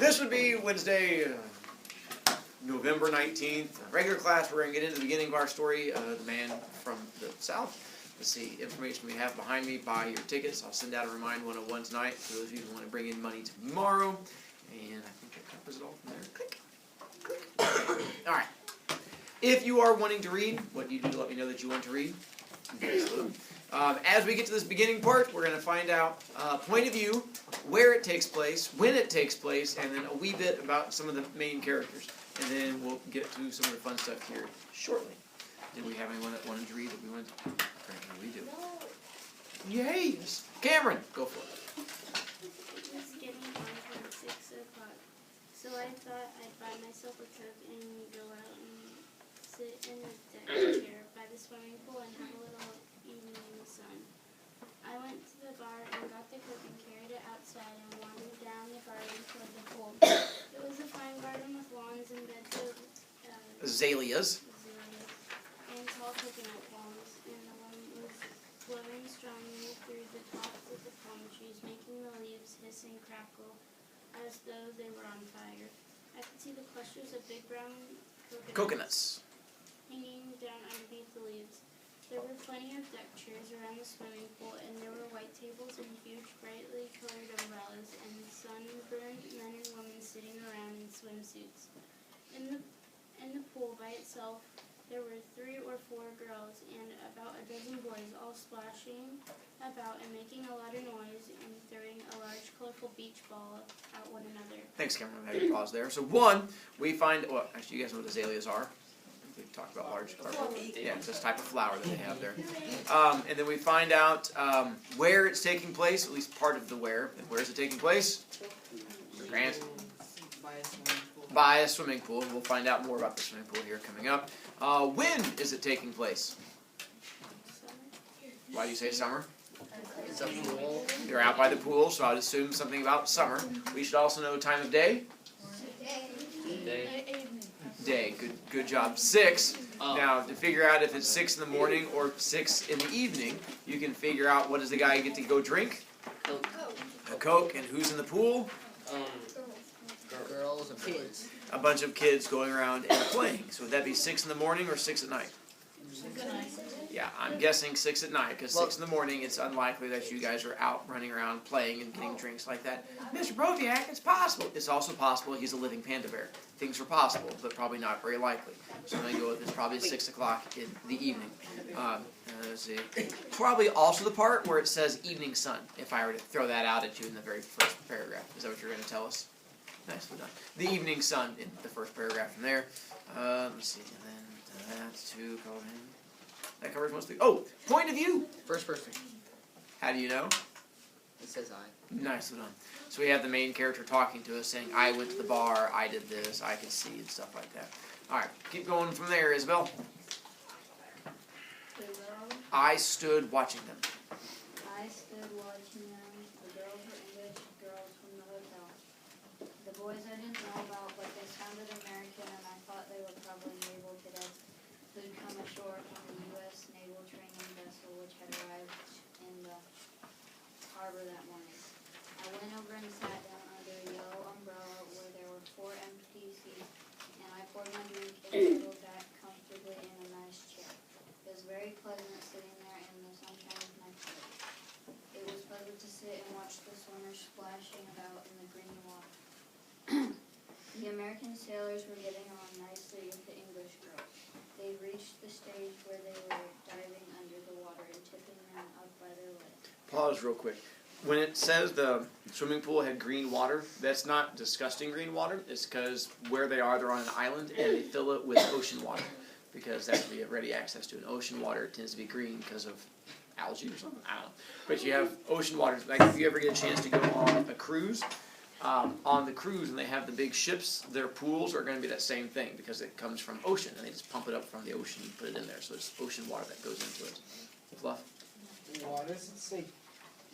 This would be Wednesday, November 19th. Regular class, we're going to get into the beginning of our story, the man from the south. Let's see, information we have behind me, buy your tickets. I'll send out a Remind 101 tonight for those of you who want to bring in money tomorrow. And I think that covers it all from there. Click. Click. All right. If you are wanting to read, what do you do to let me know that you want to read? As we get to this beginning part, we're going to find out point of view, where it takes place, when it takes place, and then a wee bit about some of the main characters. And then we'll get to some of the fun stuff here shortly. Did we have anyone that wanted to read that we wanted to? Apparently we do. Yay! Cameron, go for it. It was getting on from 6 o'clock, so I thought I'd buy myself a Coke and go out and sit in a deck chair by the swimming pool and have a little evening in the sun. I went to the bar and got the Coke and carried it outside and wandered down the garden toward the pool. It was a fine garden with lawns and beds of Azaleas. And tall coconut palms, and the wind was blowing strongly through the tops of the palm trees, making the leaves hiss and crackle as though they were on fire. I could see the clusters of big brown coconuts hanging down underneath the leaves. There were plenty of deck chairs around the swimming pool, and there were white tables and huge, brightly colored umbrellas, and sunburned men and women sitting around in swimsuits. In the pool by itself, there were 3 or 4 girls and about a dozen boys, all splashing about and making a lot of noise and throwing a large, colorful beach ball at one another. Thanks, Cameron. I'm having a pause there. So one, we find, well, actually you guys know what azaleas are. We've talked about large, yeah, it's this type of flower that they have there. And then we find out where it's taking place, at least part of the where. And where is it taking place? Grant? By a swimming pool. We'll find out more about the swimming pool here coming up. When is it taking place? Why do you say summer? You're out by the pool, so I'd assume something about summer. We should also know time of day. Day. Good job. 6. Now, to figure out if it's 6 in the morning or 6 in the evening, you can figure out what does the guy get to go drink? A Coke. And who's in the pool? Girls and boys. A bunch of kids going around and playing. So would that be 6 in the morning or 6 at night? Yeah, I'm guessing 6 at night, because 6 in the morning, it's unlikely that you guys are out running around playing and getting drinks like that. Mr. Brovicast, it's possible. It's also possible he's a living panda bear. Things are possible, but probably not very likely. So I'm going to go with it's probably 6 o'clock in the evening. Let's see. Probably also the part where it says evening sun, if I were to throw that out at you in the very first paragraph. Is that what you're going to tell us? Nicely done. The evening sun in the first paragraph from there. Let's see, and then that's 2 coloring. That covers most of the... Oh! Point of view! First person. How do you know? It says I. Nicely done. So we have the main character talking to us, saying, I went to the bar, I did this, I could see, and stuff like that. Alright, keep going from there, Isabel. I stood watching them. I stood watching them. The girls were English girls from the hotel. The boys I didn't know about, but they sounded American, and I thought they were probably naval cadets who'd come ashore from the U.S. naval training vessel which had arrived in the harbor that morning. I went over and sat down under a yellow umbrella where there were 4 empty seats, and I poured my drink and settled back comfortably in a nice chair. It was very pleasant sitting there in the sunshine with my plate. It was pleasant to sit and watch the swimmers splashing about in the green water. The American sailors were getting on nicely with the English girls. They reached the stage where they were diving under the water and tipping them up by their legs. Pause real quick. When it says the swimming pool had green water, that's not disgusting green water. It's because where they are, they're on an island, and they fill it with ocean water. Because that's what we have ready access to. And ocean water tends to be green because of algae or something. I don't know. But you have ocean water. Like if you ever get a chance to go on a cruise, on the cruise and they have the big ships, their pools are going to be that same thing because it comes from ocean. And they just pump it up from the ocean and put it in there. So it's ocean water that goes into it. Fluff? Why does it say,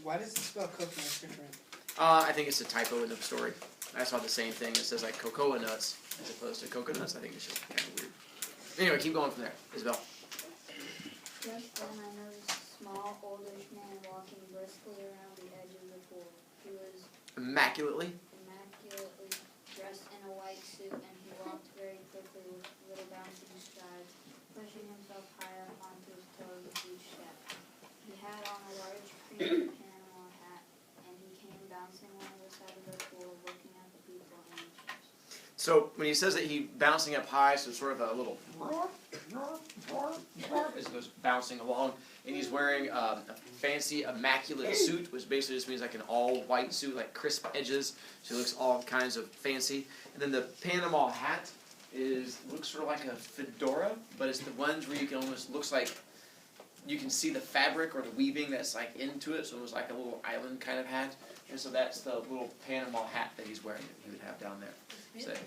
why does it spell coconut different? I think it's a typo in the story. I saw the same thing. It says like cocoa nuts as opposed to coconuts. I think it's just kind of weird. Anyway, keep going from there. Isabel. Just then I noticed a small, oldish man walking briskly around the edge of the pool. He was Immaculately. white suit, and he walked very quickly with little bouncing strides, pushing himself high up onto his toes with each step. He had on a large cream Panama hat, and he came bouncing along the side of the pool, looking at the people and the ships. So when he says that he bouncing up high, so sort of a little as it goes bouncing along, and he's wearing a fancy immaculate suit, which basically just means like an all white suit, like crisp edges, so it looks all kinds of fancy. And then the Panama hat looks sort of like a fedora, but it's the ones where you can almost looks like you can see the fabric or the weaving that's like into it, so it was like a little island kind of hat. And so that's the little Panama hat that he's wearing that he would have down there. So it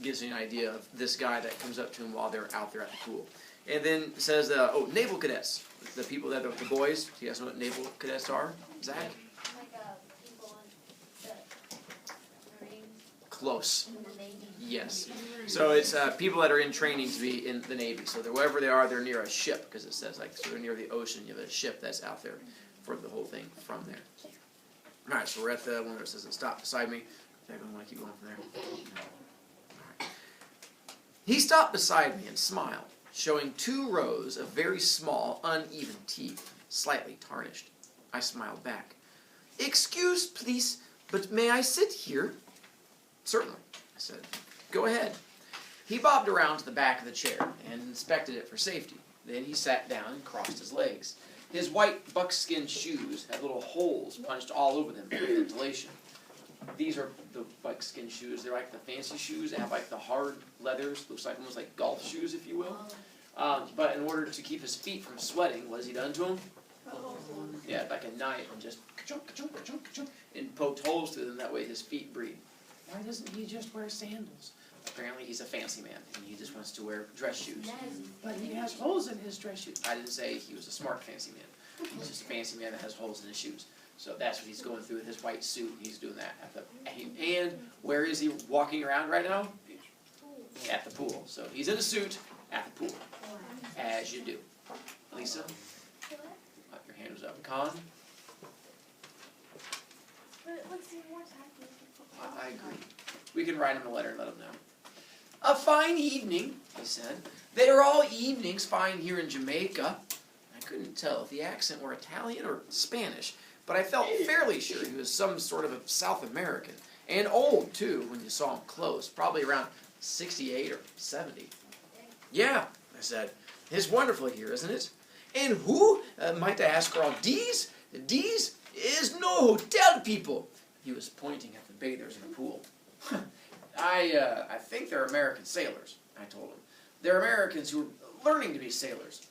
gives you an idea of this guy that comes up to him while they're out there at the pool. And then it says, naval cadets, the people that are the boys. Do you guys know what naval cadets are, Zach? Like people in the Marines. Close. In the Navy. Yes. So it's people that are in training to be in the Navy. So wherever they are, they're near a ship, because it says like so they're near the ocean. You have a ship that's out there for the whole thing from there. All right, so we're at the one that says stop beside me. I want to keep going from there. All right. He stopped beside me and smiled, showing 2 rows of very small, uneven teeth, slightly tarnished. I smiled back. "Excuse, please, but may I sit here?" "Certainly," I said. "Go ahead." He bobbed around to the back of the chair and inspected it for safety. Then he sat down and crossed his legs. His white buckskin shoes had little holes punched all over them for ventilation. These are the buckskin shoes. They're like the fancy shoes. They have like the hard leathers. Looks like almost like golf shoes, if you will. But in order to keep his feet from sweating, what has he done to them? Yeah, like a knife, and just ka-chunk, ka-chunk, ka-chunk, ka-chunk, and poked holes through them. That way his feet breathe. Why doesn't he just wear sandals? Apparently he's a fancy man, and he just wants to wear dress shoes. But he has holes in his dress shoes. I didn't say he was a smart fancy man. He's just a fancy man that has holes in his shoes. So that's what he's going through with his white suit. He's doing that and where is he walking around right now? At the pool. So he's in a suit at the pool, as you do. Lisa, your hand was up. Con. I agree. We can write him a letter and let him know. "A fine evening," he said. "They are all evenings fine here in Jamaica." I couldn't tell if the accent were Italian or Spanish, but I felt fairly sure he was some sort of a South American. And old, too, when you saw him close, probably around 68 or 70. "Yeah," I said. "It's wonderful here, isn't it? And who, might I ask, are all these? These is no hotel people." He was pointing at the bathers in the pool. I think they're American sailors," I told him. "They're Americans who are learning to be sailors."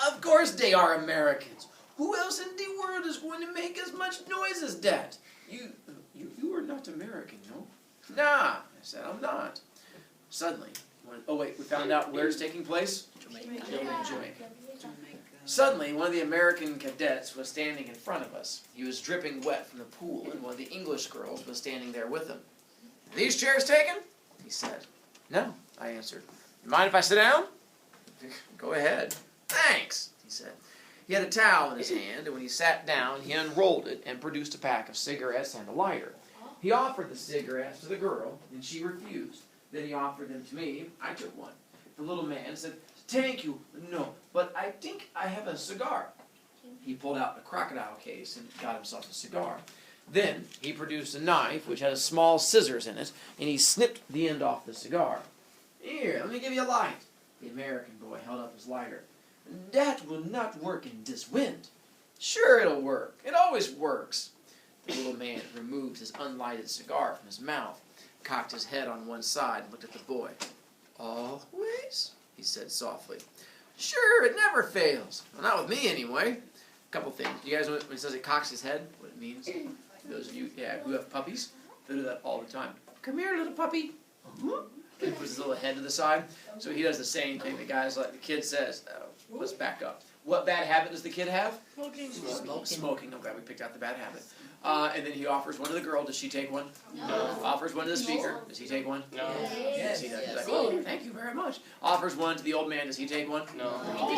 "Of course they are Americans. Who else in the world is going to make as much noise as that? You are not American, no?" "Nah," I said, "I'm not." Suddenly, we found out where it's taking place? Jamaica. Suddenly, one of the American cadets was standing in front of us. He was dripping wet from the pool, and one of the English girls was standing there with him. "These chairs taken?" he said. "No," I answered. "You mind if I sit down?" "Go ahead." "Thanks," he said. He had a towel in his hand, and when he sat down, he unrolled it and produced a pack of cigarettes and a lighter. He offered the cigarettes to the girl, and she refused. Then he offered them to me. I took one. The little man said, "Thank you, no, but I think I have a cigar." He pulled out a crocodile case and got himself a cigar. Then he produced a knife which had a small scissors in it, and he snipped the end off the cigar. "Here, let me give you a light." The American boy held up his lighter. "That will not work in this wind." "Sure it'll work. It always works." The little man removed his unlighted cigar from his mouth, cocked his head on one side, and looked at the boy. "Always?" he said softly. "Sure, it never fails. Well, not with me, anyway." A couple things. Do you guys know when it says it cocks his head, what it means? Those of you who have puppies, they do that all the time. "Come here, little puppy." He puts his little head to the side. So he does the same thing. The kid says, let's back up. What bad habit does the kid have? Smoking. Smoking. I'm glad we picked out the bad habit. And then he offers one to the girl. Does she take one? No. Offers one to the speaker. Does he take one? No. Yes, he does. He's like, oh, thank you very much. Offers one to the old man. Does he take one? No.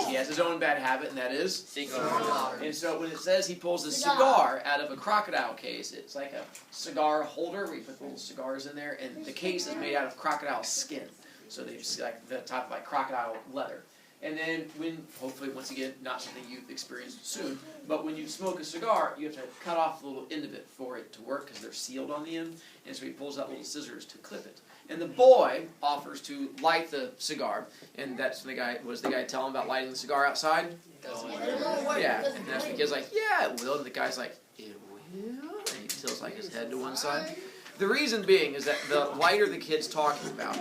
He has his own bad habit, and that is? Cigar. And so when it says he pulls a cigar out of a crocodile case, it's like a cigar holder where you put little cigars in there, and the case is made out of crocodile skin. So they just like the type of like crocodile leather. And then when, hopefully, once again, not something you've experienced soon, but when you smoke a cigar, you have to cut off the little end of it for it to work because they're sealed on the end. And so he pulls out little scissors to clip it. And the boy offers to light the cigar, and that's the guy telling him about lighting the cigar outside? Yeah, and that's the kid's like, yeah, it will. And the guy's like, it will? And he tilts like his head to one side. The reason being is that the lighter the kid's talking about,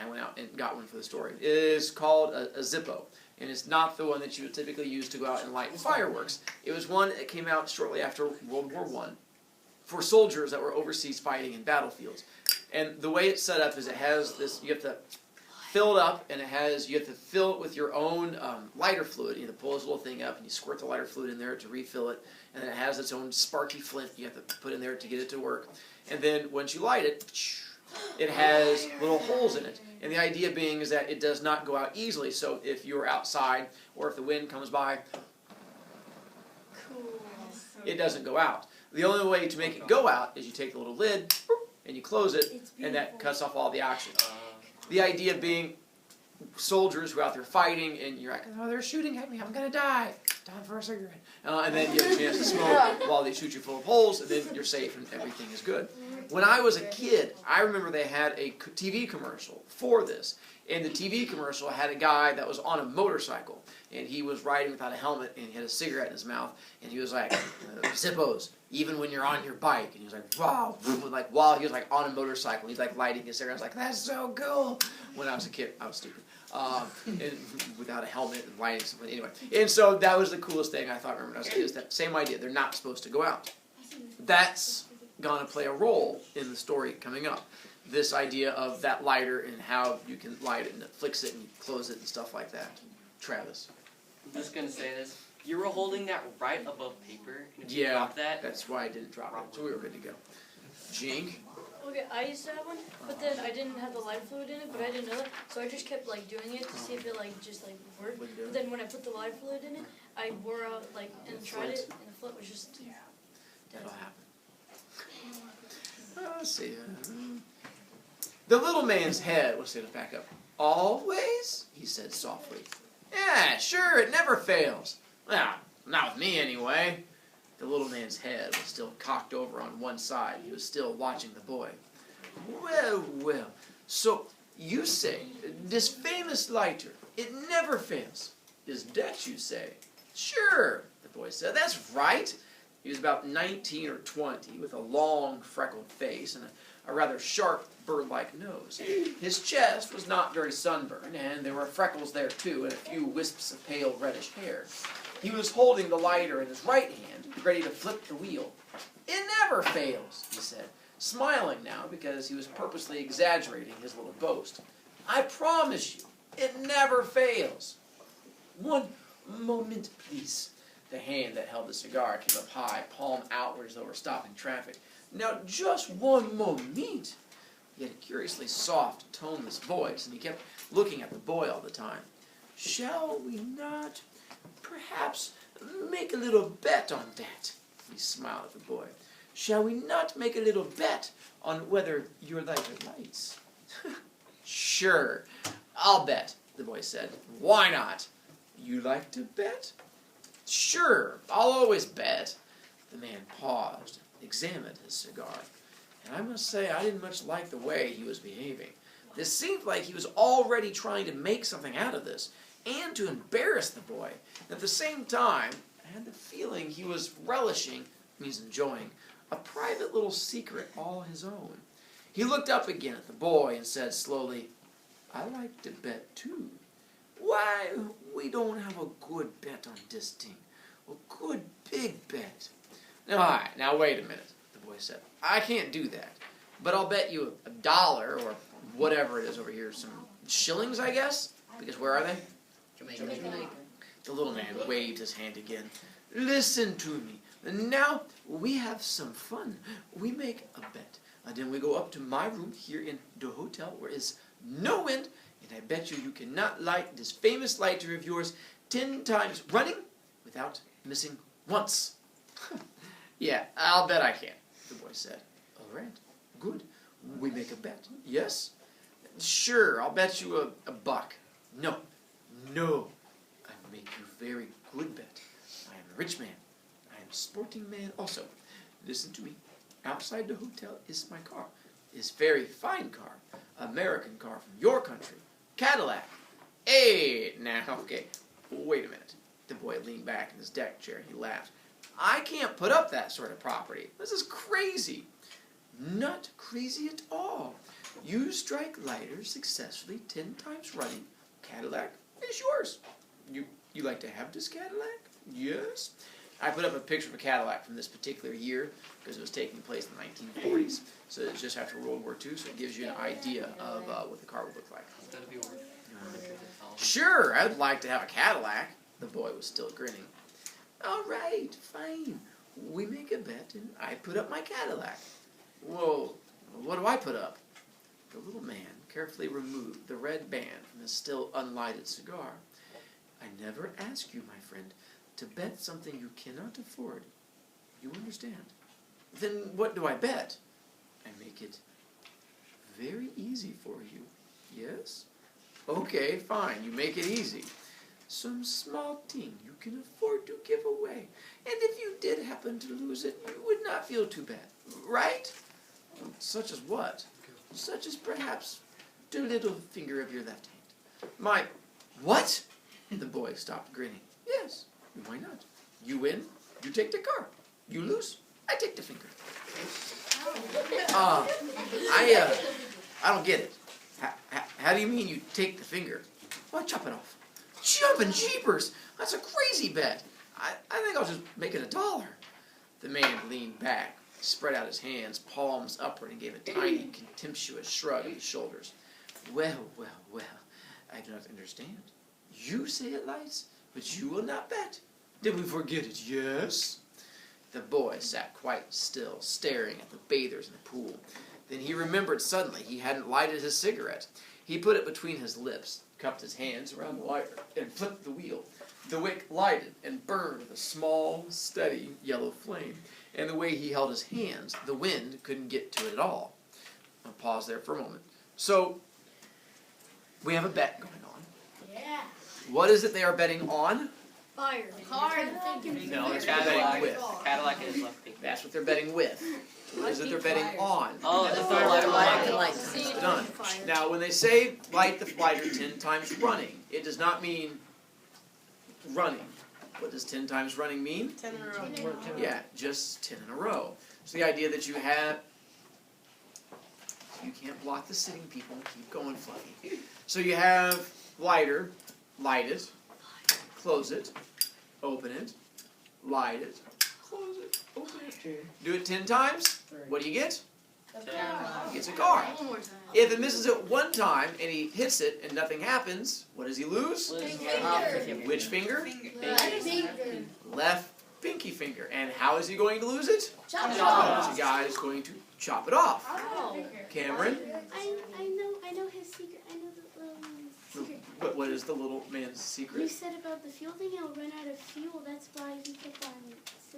I went out and got one for the story, is called a Zippo. And it's not the one that you would typically use to go out and light fireworks. It was one that came out shortly after World War I for soldiers that were overseas fighting in battlefields. And the way it's set up is it has this, you have to fill it up, and you have to fill it with your own lighter fluid. You have to pull this little thing up, and you squirt the lighter fluid in there to refill it. And then it has its own sparky flint you have to put in there to get it to work. And then once you light it, it has little holes in it. And the idea being is that it does not go out easily. So if you're outside or if the wind comes by, it doesn't go out. The only way to make it go out is you take the little lid and you close it, and that cuts off all the oxygen. The idea being soldiers who are out there fighting, and you're like, oh, they're shooting at me, I'm going to die. Time for a cigarette. And then you have a chance to smoke while they shoot you full of holes, and then you're safe and everything is good. When I was a kid, I remember they had a TV commercial for this. And the TV commercial had a guy that was on a motorcycle. And he was riding without a helmet, and he had a cigarette in his mouth. And he was like, Zippos, even when you're on your bike. And he was like, wow. Like, while he was like on a motorcycle, he's like lighting his cigarette. I was like, that's so cool. When I was a kid, I was stupid. And without a helmet and lighting something. Anyway. And so that was the coolest thing I thought, remember, when I was a kid. Is that same idea. They're not supposed to go out. That's going to play a role in the story coming up. This idea of that lighter and how you can light it and fix it and close it and stuff like that. Travis. I'm just going to say this. You were holding that right above paper. And if you Yeah, dropped that, that's why I didn't drop it. So we were good to go. Jink? Okay, I used to have one, but then I didn't have the light fluid in it, but I didn't know that, so I just kept like doing it to see if it like just like worked. But then when I put the light fluid in it, I wore out like and tried it, and the flint was just That'll happen. Let's see. The little man's head, let's see, let's back up. Always? He said softly. Yeah, sure, it never fails. Well, not with me anyway. The little man's head was still cocked over on one side. He was still watching the boy. Well, well. So, you say, this famous lighter, it never fails. Is that you say? Sure, the boy said. That's right. He was about 19 or 20, with a long, freckled face and a rather sharp, bird-like nose. His chest was not very sunburned, and there were freckles there too, and a few wisps of pale reddish hair. He was holding the lighter in his right hand, ready to flip the wheel. It never fails, he said, smiling now because he was purposely exaggerating his little boast. I promise you, it never fails. One moment, please. The hand that held the cigar came up high, palm outward as though it were stopping traffic. Now, just one moment. He had a curiously soft, toneless voice, and he kept looking at the boy all the time. Shall we not perhaps make a little bet on that? He smiled at the boy. Shall we not make a little bet on whether your lighter lights? Sure, I'll bet, the boy said. Why not? You like to bet? Sure, I'll always bet. The man paused, examined his cigar, and I must say I didn't much like the way he was behaving. This seemed like he was already trying to make something out of this, and to embarrass the boy. And at the same time, I had the feeling he was relishing, means enjoying, a private little secret all his own. He looked up again at the boy and said slowly, I like to bet too. Why, we don't have a good bet on this thing. A good big bet. All right, now wait a minute, the boy said. I can't do that, but I'll bet you $1 or whatever it is over here, some shillings, I guess? Because where are they? Jamaica. The little man waved his hand again. Listen to me. Now we have some fun. We make a bet. Then we go up to my room here in the hotel where is no wind, and I bet you cannot light this famous lighter of yours 10 times running without missing once. Yeah, I'll bet I can, the boy said. All right, good. We make a bet. Yes? Sure, I'll bet you a buck. No, I make you very good bet. I am a rich man. I am a sporting man also. Listen to me. Outside the hotel is my car. It's very fine car. American car from your country. Cadillac. Hey, now, okay, wait a minute. The boy leaned back in his deck chair. He laughed. I can't put up that sort of property. This is crazy. Not crazy at all. You strike lighter successfully 10 times running. Cadillac is yours. You like to have this Cadillac? Yes. I put up a picture of a Cadillac from this particular year because it was taking place in the 1940s. So it's just after World War II, so it gives you an idea of what the car would look like. That'd be worth Sure, I'd like to have a Cadillac. The boy was still grinning. All right, fine. We make a bet and I put up my Cadillac. Whoa, what do I put up? The little man carefully removed the red band from his still unlighted cigar. I never ask you, my friend, to bet something you cannot afford. You understand? Then what do I bet? I make it very easy for you. Yes? Okay, fine. You make it easy. Some small thing you can afford to give away. And if you did happen to lose it, you would not feel too bad. Right? Such as what? Such as perhaps the little finger of your left hand. My, what? The boy stopped grinning. Yes, why not? You win, you take the car. You lose, I take the finger. I don't get it. How do you mean you take the finger? Why chop it off? Jumping jeepers! That's a crazy bet. I think I'll just make it $1. The man leaned back, spread out his hands, palms upward, and gave a tiny, contemptuous shrug of his shoulders. Well, I do not understand. You say it lights, but you will not bet. Did we forget it? Yes. The boy sat quite still, staring at the bathers in the pool. Then he remembered suddenly he hadn't lighted his cigarette. He put it between his lips, cupped his hands around the lighter, and flipped the wheel. The wick lighted and burned with a small, steady yellow flame. And the way he held his hands, the wind couldn't get to it at all. I'll pause there for a moment. So, we have a bet going on. Yeah. What is it they are betting on? Fire. Car. No, That's the what they're betting Cadillac. with. Cadillac is left pink. That's what they're betting with. What is it they're betting on? Oh, The the fire lighter. light. See, Done. fire. Now, when they say light the lighter 10 times running, it does not mean running. What does 10 times running mean? 10 in a row. Yeah, just 10 in a row. So the idea that you have, you can't block the sitting people, keep going, Fluffy. So you have lighter, light it, close it, open it, light it, close it, open it. Do it 10 times, what do you get? He gets a car. One more time. If it misses it one time and he hits it and nothing happens, what does he lose? Which finger? Left pinky finger. And how is he going to lose it? Chop it The off. guy is going to chop it off. Oh. Cameron, I know his secret. I know the little man's secret. what is the little man's You secret? said about the fuel thing, I'll run out of fuel. That's why he kept on.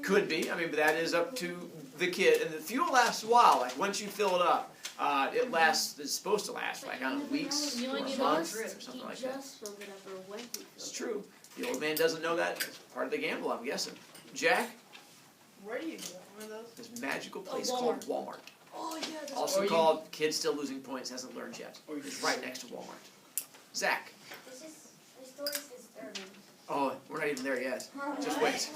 Could be. I mean, but that is up to the kid. And the fuel lasts a while. Like once you fill it up, it lasts. It's supposed to last like I don't know, weeks You or only need months one or trip. something He like that. just filled it up, or when he filled It's it. true. The old man doesn't know that. It's part of the gamble, I'm guessing. Jack, Where do you get one of those? this magical place Walmart. called Walmart. Oh yeah. That's Also called Kids Still Losing Points, hasn't learned yet. It's right next to Walmart. Zach. The story's disturbing. Oh, we're not even there yet. Just wait.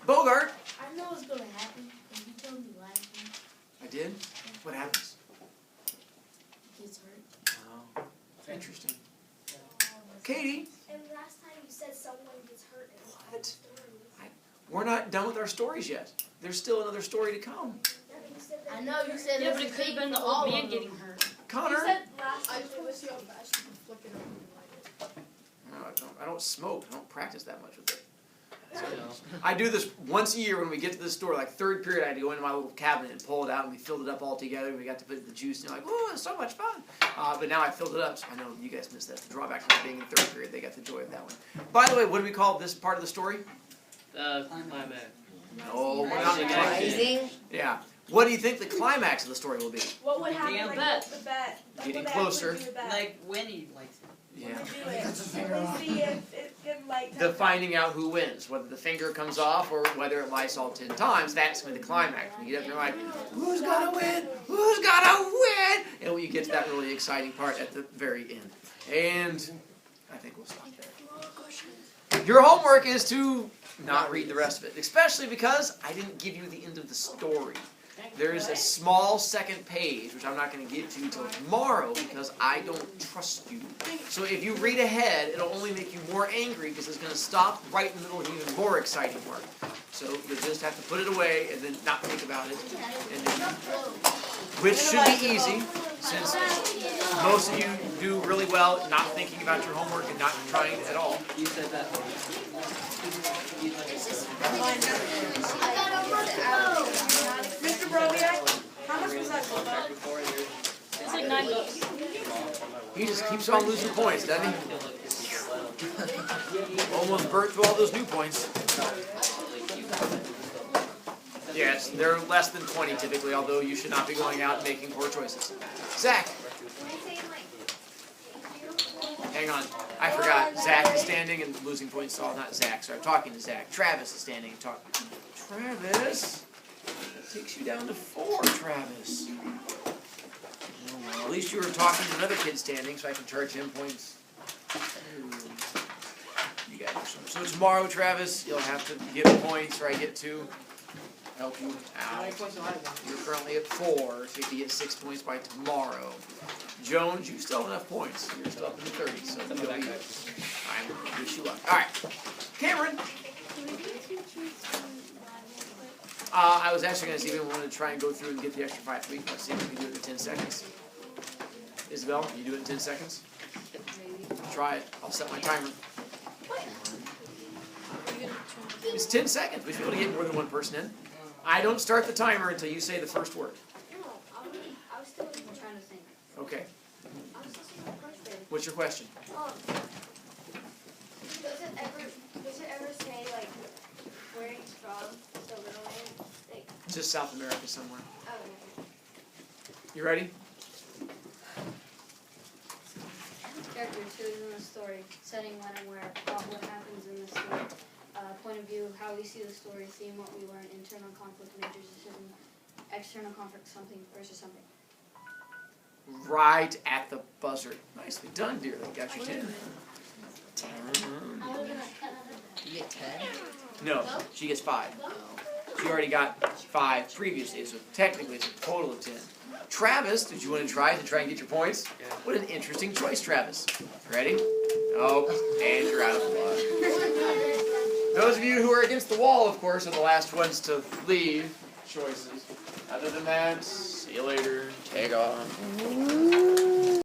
Bogart. I know what's gonna happen, and he told me last time. I did? What happens? He gets hurt. Oh, interesting. Katie, And last time you said someone gets hurt in What? stories. we're not done with our stories yet. There's still another story to come. Yeah, but you said that I know you said Yeah, it but was it could have been the all old of man them. getting hurt. Connor. I just want to see how fast you can flick it over and light it. No, I don't smoke. I don't practice that much with it. I do this once a year when we get to the store, like third period, I had to go into my little cabinet and pull it out, and we filled it up all together, and we got to put the juice, and you're like, oh, it's so much fun. But now I filled it up, so I know you guys missed that. The drawback from being in third period, they got the joy of that one. By the way, what do we call this part of the story? Climax. No, we're not Rising? Yeah. What do you think the climax of the story will be? What would happen Damn like bet. with the bet? Like, Getting when they closer. actually do the bet. Like Winnie likes it. Yeah. When they do it. When they see if it can like. The finding out who wins, whether the finger comes off or whether it lights all 10 times, that's going to be the climax. When you get up there like, who's gonna win? Who's gonna win? And when you get to that really exciting part at the very end. And I think we'll stop there. Your homework is to not read the rest of it, especially because I didn't give you the end of the story. There's a small second page, which I'm not going to give to you until tomorrow because I don't trust you. So if you read ahead, it'll only make you more angry because it's going to stop right in the middle of even more exciting work. So you'll just have to put it away and then not think about it. And then, which should be easy since most of you do really well at not thinking about your homework and not trying at all. You said that. Mr. Brovicast, how much was that for? It's like $9. He just keeps on losing points, doesn't he? Almost burnt through all those new points. Yes, they're less than 20 typically, although you should not be going out and making poor choices. Zach. Hang on. I forgot. Zach is standing and losing points. Oh, not Zach. Sorry, I'm talking to Zach. Travis is standing and talking. Travis? That takes you down to 4, Travis. Oh, well, at least you were talking to another kid standing, so I can charge him points. You guys are so tomorrow, Travis, you'll have to get points, or I get to help you out. You're currently at 4, so you have to get 6 points by tomorrow. Jones, you still have enough points. You're still up in the 30s, so you'll be, I wish you luck. All right, Cameron. I was actually going to see if we wanted to try and go through and get the extra 5 weeks. Let's see if we can do it in 10 seconds. Isabel, can you do it in 10 seconds? Try it. I'll set my timer. It's 10 seconds. We should be able to get more than one person in. I don't start the timer until you say the first word. No, I was still trying to think. Okay. I was listening to the first thing. What's your question? Does it ever say like wearing straws, the little man? Like, Just South America somewhere. oh, You ready? Characters who is in the story, setting, when and where, plot, what happens in the story, point of view, how we see the story, theme, what we learn, internal conflict, major decision, external conflict, something versus something. Right at the buzzer. Nicely done, dear. That got you 10. You get 10? No, she gets 5. She already got 5 previously, so technically it's a total of 10. Travis, did you want to try and get your points? Yeah. What an interesting choice, Travis. Ready? Oh, and you're out of luck. Those of you who are against the wall, of course, are the last ones to leave choices. Other than that, see you later. Take off.